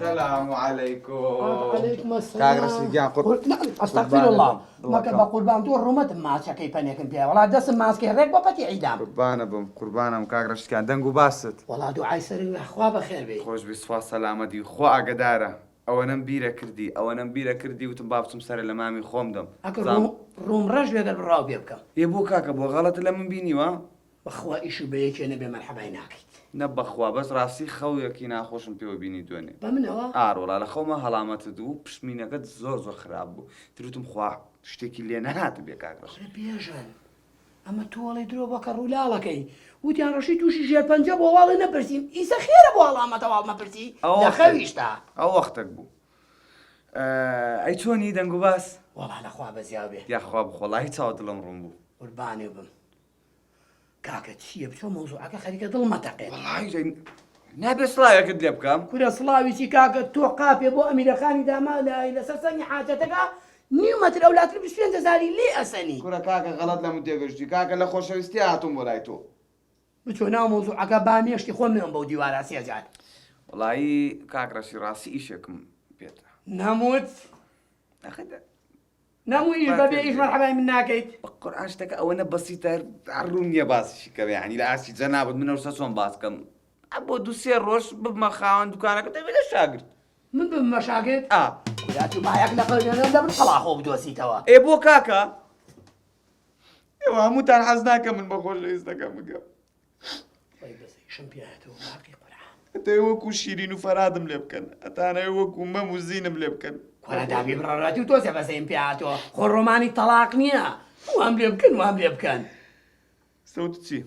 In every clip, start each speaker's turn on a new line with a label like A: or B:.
A: السلام عليكم.
B: وعليكم السلام.
A: كاغرسي جان
B: استغفر الله ما كان بقربان تو الرومات ما شكي بنيكن بيها ولا دس ماسكي ريك بابتي عيدام
A: قربانم كاغرسي كان دنگو باست
B: والله دعاء سري اخوا بخير بي
A: خوش بصفا سلامتي خو اقداره او انا بيره كردي وتم بابتم سر لمامي خومدم
B: اكل روم رج بيقل براو بيبكم
A: يبو كاكا بو غلط لما بيني وا
B: اخوا ايشو بيك انا بمرحبا هناك
A: نبخوا بس راسي خويا ناخوشم بيو بيني دوني
B: بمن هو
A: والله لا خو ما هلامت دو بشمينه قد زور خراب بو تروتم خوا تشتكي لي انا هات بيك اكرش
B: بيجن اما تولي درو بكر ولا لكي ودي انا رشيد وشي جي بنجاب والله نبرسيم اذا خير والله ما توال ما برسي لا خويشتا
A: او وقتك بو اي توني دنگو باس
B: والله لا خوا بزيابي
A: يا خواب والله تعود الامر بو
B: قرباني وبم كاكا تشي بشو موضوعك خليك ظلمة تقيل
A: والله جاي نبي صلاة قد بكام
B: كل صلاوي شي كاكا توقف يا ابو امير خاني داما لا الى سرسني حاجتك نيومة الاولاد اللي بشفين تزالي لي اسني
A: كورا كاكا غلط لما تيجي كاكا لا خوش استياتهم ولايتو
B: بتو نا موضوعك باميشتي خو من بودي ورا سيجات
A: والله كاكا راسي ايشكم بيتا
B: نموت
A: اخذ
B: نموت بابي ايش مرحبا من ناكيت
A: القران اشتكى او انا بسيطه عرون يا باس شكا يعني لا اسي جناب من ورساسون باسكم ابو دوسير روش بما خاون دكانك تبي شاغر
B: من بمشاكل
A: يا
B: ما ياك نقل انا لا بالقلاخو بدوسي توا
A: اي بو كاكا ايوا مو تاع حزناك من بقول يستكم
B: طيب بس شمبياتو باقي قرعه
A: انت وكو شيرين وفراد ملبكن انا وكو مام وزين ملبكن
B: كنا دابي براراتي وتوسع بس امبياتو خو روماني طلاقنيا وام لبكن
A: سوتشي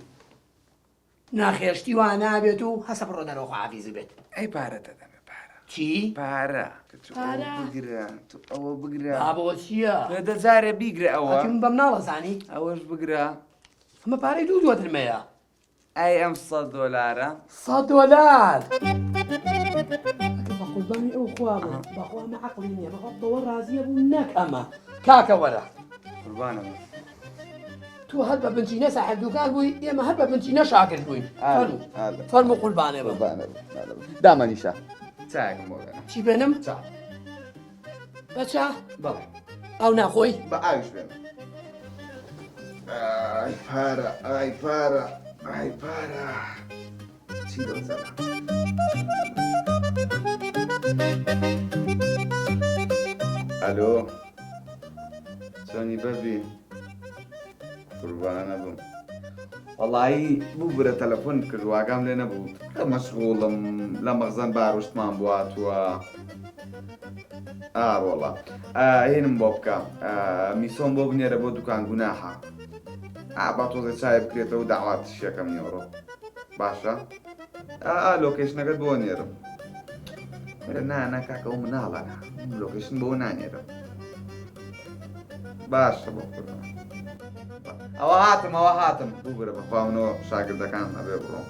B: ناخيشتي وانا بيتو حسب الردر حافظ بيت
A: اي بارا تدم بارا
B: چی؟
A: بارا
B: بارا؟
A: او بقرا
B: بابا چیه؟
A: هذا زاري بيقرا او
B: اكيم بمناله زاني
A: اوش بقرا
B: اما باري دو المياه
A: اي ام $100
B: $100 بقول باني او خوابه بقوا ما عقليني بغض ورازيه بناك اما كاكا ورا
A: قربانه
B: تو هلبا بنتينا صاحب دكان بوي يا ما هلبا بنتينا شاكر بوي فرمو قلبانه
A: قربانه دائما نشا تاعك مولانا
B: شي بينم؟
A: تاع
B: بچا
A: بله
B: او ناخوي
A: بعايش بينا اي بارا سيدو زلا الو سوني بابي قربان ابو والله بو تلفون كل واقام لنا بو مشغول لا مخزن باروش تمام بوات و والله هين بوبكا ميسون بوب نيرا بو دكان جناحة بعطو زي شايب كريتو دعوات الشيكا من يورو باشا لوكيشن قد بو نيرا انا كاكا ومنالا لوكيشن بو نيرا باشا بو او هاتم بو برا بخوامنو شاكر دكان ابي برو